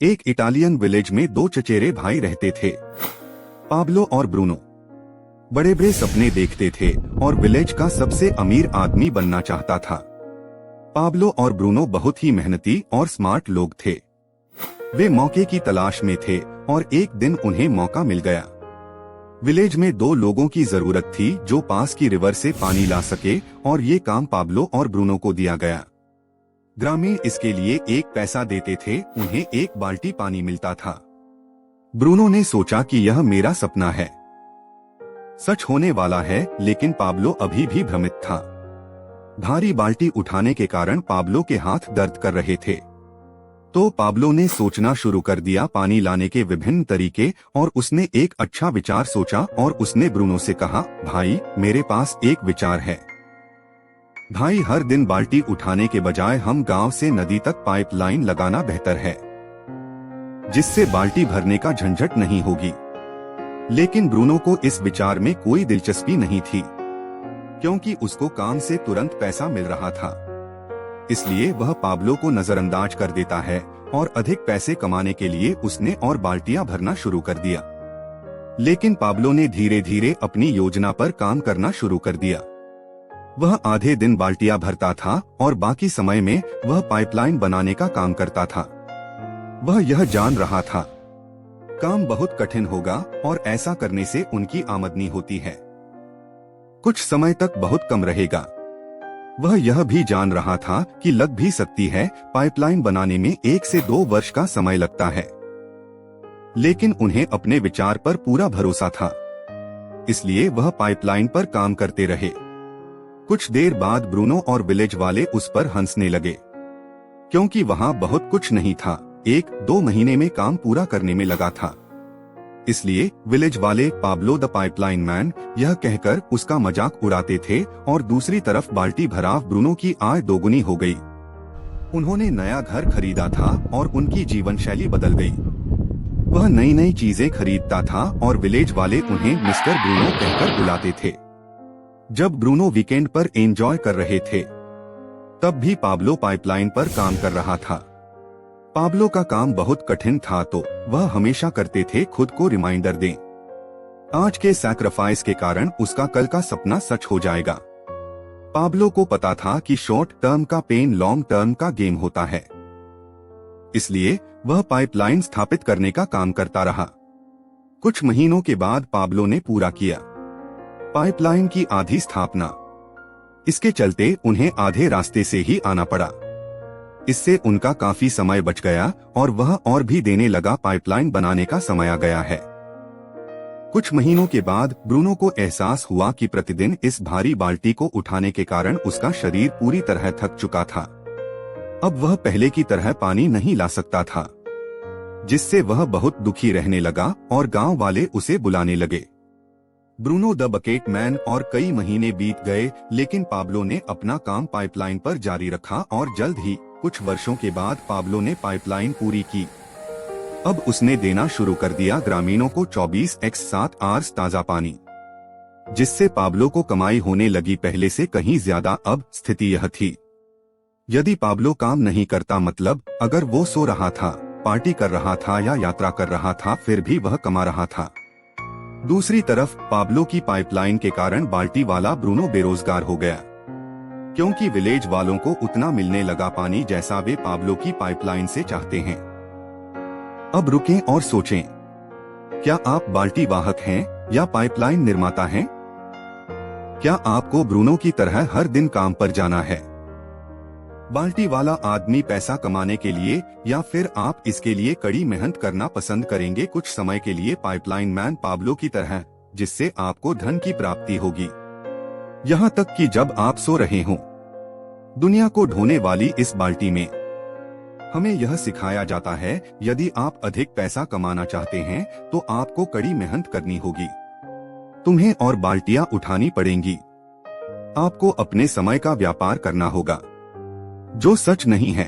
एक Italian village में दो चचेरे भाई रहते थे, पाब्लो और ब्रूनो। बड़े बड़े सपने देखते थे और विलेज का सबसे अमीर आदमी बनना चाहता था। पाब्लो और ब्रूनो बहुत ही मेहनती और स्मार्ट लोग थे। वे मौके की तलाश में थे और एक दिन उन्हें मौका मिल गया। विलेज में दो लोगों की जरूरत थी जो पास की रिवर से पानी ला सके और ये काम पाब्लो और ब्रूनो को दिया गया। ग्रामीण इसके लिए एक पैसा देते थे, उन्हें एक बाल्टी पानी मिलता था। ब्रूनो ने सोचा कि यह मेरा सपना है, सच होने वाला है, लेकिन पाब्लो अभी भी भ्रमित था। भारी बाल्टी उठाने के कारण पाब्लो के हाथ दर्द कर रहे थे। तो पाब्लो ने सोचना शुरू कर दिया पानी लाने के विभिन्न तरीके, और उसने एक अच्छा विचार सोचा और उसने ब्रूनो से कहा, भाई मेरे पास एक विचार है। भाई हर दिन बाल्टी उठाने के बजाय हम गांव से नदी तक पाइपलाइन लगाना बेहतर है, जिससे बाल्टी भरने का झंझट नहीं होगी। लेकिन ब्रूनो को इस विचार में कोई दिलचस्पी नहीं थी, क्योंकि उसको काम से तुरंत पैसा मिल रहा था। इसलिए वह पाब्लो को नजरअंदाज कर देता है और अधिक पैसे कमाने के लिए उसने और बाल्टियां भरना शुरू कर दिया। लेकिन पाब्लो ने धीरे धीरे अपनी योजना पर काम करना शुरू कर दिया। वह आधे दिन बाल्टियां भरता था और बाकी समय में वह पाइपलाइन बनाने का काम करता था। वह यह जान रहा था काम बहुत कठिन होगा और ऐसा करने से उनकी आमदनी होती है कुछ समय तक बहुत कम रहेगा। वह यह भी जान रहा था कि लग भी सकती है पाइपलाइन बनाने में 1 से 2 वर्ष का समय लगता है, लेकिन उन्हें अपने विचार पर पूरा भरोसा था। इसलिए वह पाइपलाइन पर काम करते रहे। कुछ देर बाद ब्रूनो और विलेज वाले उस पर हंसने लगे, क्योंकि वहां बहुत कुछ नहीं था। 1-2 महीने में काम पूरा करने में लगा था। इसलिए विलेज वाले पाब्लो द पाइपलाइन मैन यह कहकर उसका मजाक उड़ाते थे, और दूसरी तरफ बाल्टी भराव ब्रूनो की आय दोगुनी हो गई। उन्होंने नया घर खरीदा था और उनकी जीवन शैली बदल गई। वह नई नई चीजें खरीदता था और विलेज वाले उन्हें मिस्टर ब्रूनो कहकर बुलाते थे। जब ब्रूनो वीकेंड पर एंजॉय कर रहे थे, तब भी पाब्लो पाइपलाइन पर काम कर रहा था। पाब्लो का काम बहुत कठिन था, तो वह हमेशा करते थे खुद को रिमाइंडर दें। आज के सैक्रिफाइस के कारण उसका कल का सपना सच हो जाएगा। पाब्लो को पता था कि शॉर्ट टर्म का पेन लॉन्ग टर्म का गेम होता है। इसलिए वह पाइपलाइन स्थापित करने का काम करता रहा। कुछ महीनों के बाद पाब्लो ने पूरा किया पाइपलाइन की आधी स्थापना। इसके चलते उन्हें आधे रास्ते से ही आना पड़ा। इससे उनका काफी समय बच गया और वह और भी देने लगा। पाइपलाइन बनाने का समय आ गया है। कुछ महीनों के बाद ब्रूनो को एहसास हुआ कि प्रतिदिन इस भारी बाल्टी को उठाने के कारण उसका शरीर पूरी तरह थक चुका था। अब वह पहले की तरह पानी नहीं ला सकता था, जिससे वह बहुत दुखी रहने लगा और गांव वाले उसे बुलाने लगे, ब्रूनो द बकेट मैन। और कई महीने बीत गए, लेकिन पाब्लो ने अपना काम पाइपलाइन पर जारी रखा और जल्द ही कुछ वर्षों के बाद पाब्लो ने पाइपलाइन पूरी की। अब उसने देना शुरू कर दिया ग्रामीणों को 24x7 आवर्स ताजा पानी, जिससे पाब्लो को कमाई होने लगी पहले से कहीं ज्यादा। अब स्थिति यह थी, यदि पाब्लो काम नहीं करता, मतलब अगर वो सो रहा था, पार्टी कर रहा था या यात्रा कर रहा था, फिर भी वह कमा रहा था। दूसरी तरफ पाब्लो की पाइपलाइन के कारण बाल्टी वाला ब्रूनो बेरोजगार हो गया, क्योंकि विलेज वालों को उतना मिलने लगा पानी जैसा वे पाब्लो की पाइपलाइन से चाहते हैं। अब रुकें और सोचें, क्या आप बाल्टी वाहक हैं या पाइपलाइन निर्माता हैं? क्या आपको ब्रूनो की तरह हर दिन काम पर जाना है, बाल्टी वाला आदमी पैसा कमाने के लिए, या फिर आप इसके लिए कड़ी मेहनत करना पसंद करेंगे कुछ समय के लिए पाइपलाइन मैन पाब्लो की तरह, जिससे आपको धन की प्राप्ति होगी, यहाँ तक कि जब आप सो रहे हों। दुनिया को ढोने वाली इस बाल्टी में हमें यह सिखाया जाता है, यदि आप अधिक पैसा कमाना चाहते हैं तो आपको कड़ी मेहनत करनी होगी, तुम्हें और बाल्टियां उठानी पड़ेंगी, आपको अपने समय का व्यापार करना होगा, जो सच नहीं है।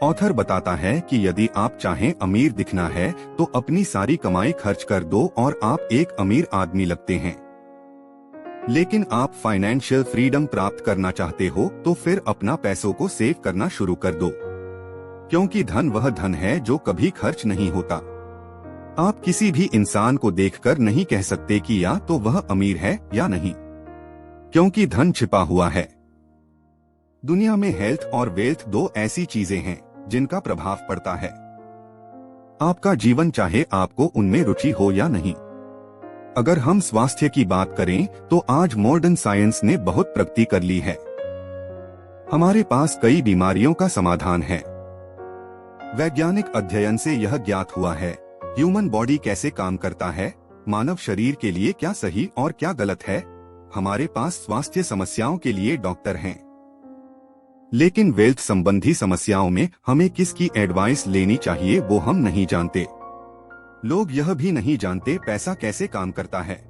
ऑथर बताता है कि यदि आप चाहें अमीर दिखना है तो अपनी सारी कमाई खर्च कर दो और आप एक अमीर आदमी लगते हैं। लेकिन आप फाइनेंशियल फ्रीडम प्राप्त करना चाहते हो तो फिर अपना पैसों को सेव करना शुरू कर दो, क्योंकि धन वह धन है जो कभी खर्च नहीं होता। आप किसी भी इंसान को देखकर नहीं कह सकते कि या तो वह अमीर है या नहीं, क्योंकि धन छिपा हुआ है। दुनिया में हेल्थ और वेल्थ दो ऐसी चीजें हैं जिनका प्रभाव पड़ता है आपका जीवन, चाहे आपको उनमें रुचि हो या नहीं। अगर हम स्वास्थ्य की बात करें तो आज मॉडर्न साइंस ने बहुत प्रगति कर ली है। हमारे पास कई बीमारियों का समाधान है। वैज्ञानिक अध्ययन से यह ज्ञात हुआ है ह्यूमन बॉडी कैसे काम करता है, मानव शरीर के लिए क्या सही और क्या गलत है। हमारे पास स्वास्थ्य समस्याओं के लिए डॉक्टर हैं, लेकिन वेल्थ संबंधी समस्याओं में हमें किसकी एडवाइस लेनी चाहिए वो हम नहीं जानते। लोग यह भी नहीं जानते पैसा कैसे काम करता है।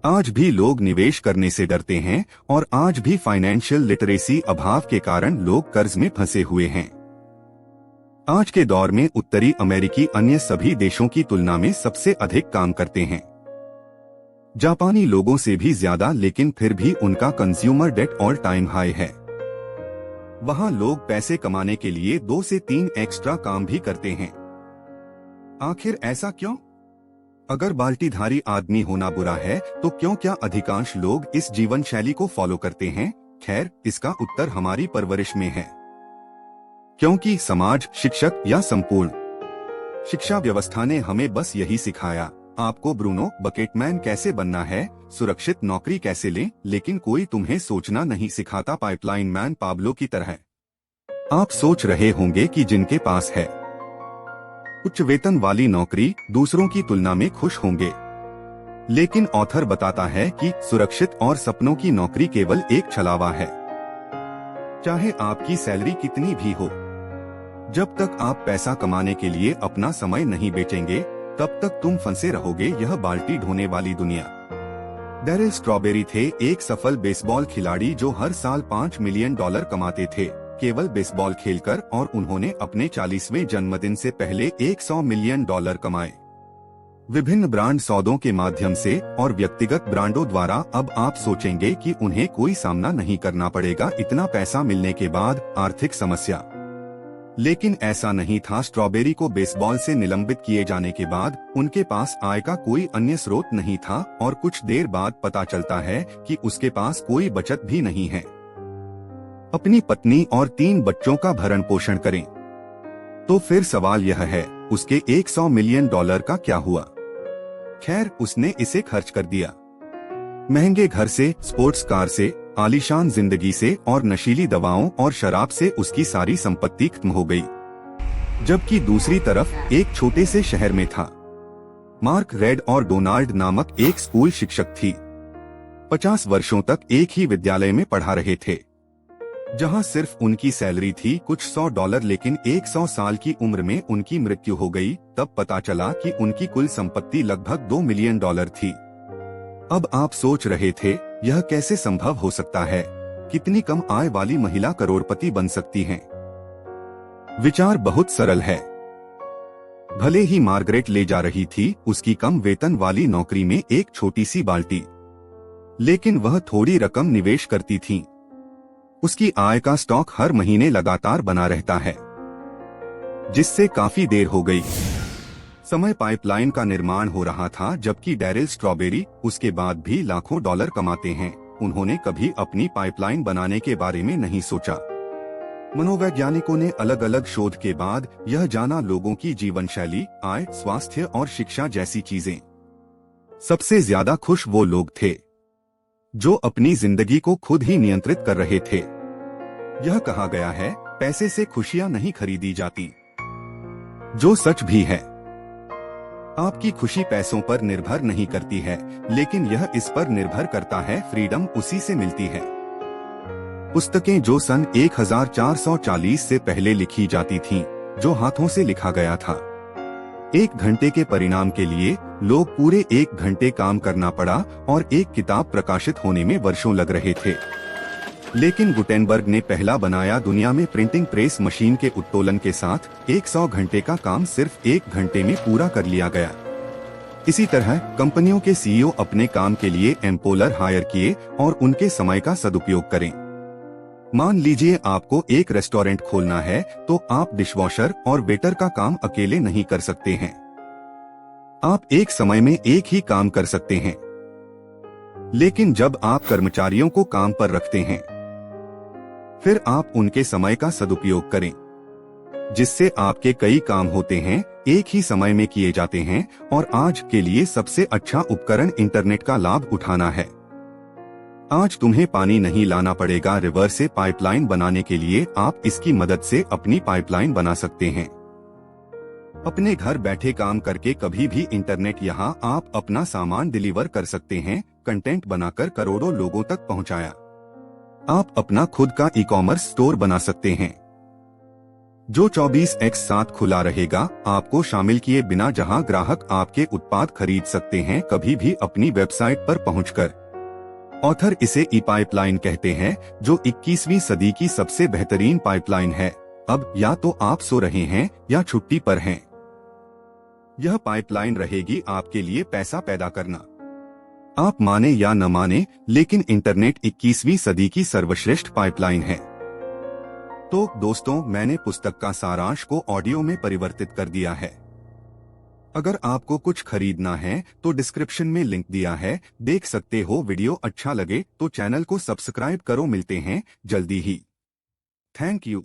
आज भी लोग निवेश करने से डरते हैं और आज भी फाइनेंशियल लिटरेसी अभाव के कारण लोग कर्ज में फंसे हुए हैं। आज के दौर में उत्तरी अमेरिकी अन्य सभी देशों की तुलना में सबसे अधिक काम करते हैं, जापानी लोगों से भी ज्यादा, लेकिन फिर भी उनका consumer debt all time high है। वहां लोग पैसे कमाने के लिए 2 से 3 एक्स्ट्रा काम भी करते हैं। आखिर ऐसा क्यों? अगर बाल्टीधारी आदमी होना बुरा है तो क्यों क्या अधिकांश लोग इस जीवन शैली को फॉलो करते हैं? खैर, इसका उत्तर हमारी परवरिश में है, क्योंकि समाज, शिक्षक या संपूर्ण शिक्षा व्यवस्था ने हमें बस यही सिखाया, आपको ब्रूनो बकेटमैन कैसे बनना है, सुरक्षित नौकरी कैसे लें, लेकिन कोई तुम्हें सोचना नहीं सिखाता पाइपलाइन मैन पाब्लो की तरह। आप सोच रहे होंगे कि जिनके पास है उच्च वेतन वाली नौकरी दूसरों की तुलना में खुश होंगे, लेकिन ऑथर बताता है कि सुरक्षित और सपनों की नौकरी केवल एक छलावा है। चाहे आपकी सैलरी कितनी भी हो, जब तक आप पैसा कमाने के लिए अपना समय नहीं बेचेंगे तब तक तुम फंसे रहोगे यह बाल्टी ढोने वाली दुनिया। डैरिल स्ट्रॉबेरी थे एक सफल बेसबॉल खिलाड़ी जो हर साल $5 मिलियन कमाते थे केवल बेसबॉल खेलकर, और उन्होंने अपने 40वें जन्मदिन से पहले $100 मिलियन कमाए। विभिन्न ब्रांड सौदों के माध्यम से और व्यक्तिगत ब्रांडों द्वारा अब आप सोचेंगे कि उन्हें कोई सामना नहीं करना पड़ेगा इतना पैसा मिलने के बाद आर्थिक समस्या, लेकिन ऐसा नहीं था। स्ट्रॉबेरी को बेसबॉल से निलंबित किए जाने के बाद उनके पास आय का कोई अन्य स्रोत नहीं था और कुछ देर बाद पता चलता है कि उसके पास कोई बचत भी नहीं है। अपनी पत्नी और 3 बच्चों का भरण पोषण करें। तो फिर सवाल यह है, उसके $100 मिलियन का क्या हुआ? खैर, उसने इसे खर्च कर दिया। महंगे घर से, स्पोर्ट्स कार से, आलीशान जिंदगी से और नशीली दवाओं और शराब से उसकी सारी संपत्ति खत्म हो गई। जबकि दूसरी तरफ एक छोटे से शहर में था मार्क रेड और डोनाल्ड नामक एक स्कूल शिक्षक थी। 50 वर्षों तक एक ही विद्यालय में पढ़ा रहे थे, जहां सिर्फ उनकी सैलरी थी कुछ $100, लेकिन 100 साल की उम्र में उनकी मृत्यु हो गई। तब पता चला कि उनकी कुल संपत्ति लगभग $2 मिलियन थी। अब आप सोच रहे थे यह कैसे संभव हो सकता है? कितनी कम आय वाली महिला करोड़पति बन सकती है? विचार बहुत सरल है। भले ही मार्गरेट ले जा रही थी उसकी कम वेतन वाली नौकरी में एक छोटी सी बाल्टी, लेकिन वह थोड़ी रकम निवेश करती थी। उसकी आय का स्टॉक हर महीने लगातार बना रहता है, जिससे काफी देर हो गई। समय पाइपलाइन का निर्माण हो रहा था, जबकि डैरिल स्ट्रॉबेरी उसके बाद भी लाखों डॉलर कमाते हैं। उन्होंने कभी अपनी पाइपलाइन बनाने के बारे में नहीं सोचा। मनोवैज्ञानिकों ने अलग अलग शोध के बाद यह जाना, लोगों की जीवन शैली, आय, स्वास्थ्य और शिक्षा जैसी चीजें। सबसे ज्यादा खुश वो लोग थे जो अपनी जिंदगी को खुद ही नियंत्रित कर रहे थे। यह कहा गया है, पैसे से खुशियां नहीं खरीदी जाती, जो सच भी है। आपकी खुशी पैसों पर निर्भर नहीं करती है, लेकिन यह इस पर निर्भर करता है फ्रीडम उसी से मिलती है। पुस्तकें जो सन 1440 से पहले लिखी जाती थीं, जो हाथों से लिखा गया था। 1 घंटे के परिणाम के लिए लोग पूरे 1 घंटे काम करना पड़ा और एक किताब प्रकाशित होने में वर्षों लग रहे थे। लेकिन गुटेनबर्ग ने पहला बनाया दुनिया में प्रिंटिंग प्रेस मशीन के उत्तोलन के साथ 100 घंटे का काम सिर्फ 1 घंटे में पूरा कर लिया गया। इसी तरह कंपनियों के सीईओ अपने काम के लिए एम्पोलर हायर किए और उनके समय का सदुपयोग करें। मान लीजिए आपको एक रेस्टोरेंट खोलना है, तो आप डिशवॉशर और वेटर का काम अकेले नहीं कर सकते हैं। आप एक समय में एक ही काम कर सकते हैं। लेकिन जब आप कर्मचारियों को काम पर रखते हैं, फिर आप उनके समय का सदुपयोग करें, जिससे आपके कई काम होते हैं, एक ही समय में किए जाते हैं। और आज के लिए सबसे अच्छा उपकरण इंटरनेट का लाभ उठाना है। आज तुम्हें पानी नहीं लाना पड़ेगा। रिवर्स से पाइपलाइन बनाने के लिए आप इसकी मदद से अपनी पाइपलाइन बना सकते हैं। अपने घर बैठे काम करके कभी भी इंटरनेट यहाँ आप अपना सामान डिलीवर कर सकते हैं, कंटेंट बनाकर करोड़ों लोगों तक पहुँचाया। आप अपना खुद का ई-कॉमर्स स्टोर बना सकते हैं, जो 24/7 खुला रहेगा, आपको शामिल किए बिना, जहां ग्राहक आपके उत्पाद खरीद सकते हैं कभी भी अपनी वेबसाइट पर पहुंचकर। ऑथर इसे ई पाइपलाइन कहते हैं, जो 21वीं सदी की सबसे बेहतरीन पाइपलाइन है। अब या तो आप सो रहे हैं या छुट्टी पर हैं, यह पाइपलाइन रहेगी आपके लिए पैसा पैदा करना। आप माने या न माने, लेकिन इंटरनेट 21वीं सदी की सर्वश्रेष्ठ पाइपलाइन है। तो दोस्तों, मैंने पुस्तक का सारांश को ऑडियो में परिवर्तित कर दिया है। अगर आपको कुछ खरीदना है तो डिस्क्रिप्शन में लिंक दिया है, देख सकते हो। वीडियो अच्छा लगे तो चैनल को सब्सक्राइब करो। मिलते हैं जल्दी ही। Thank you.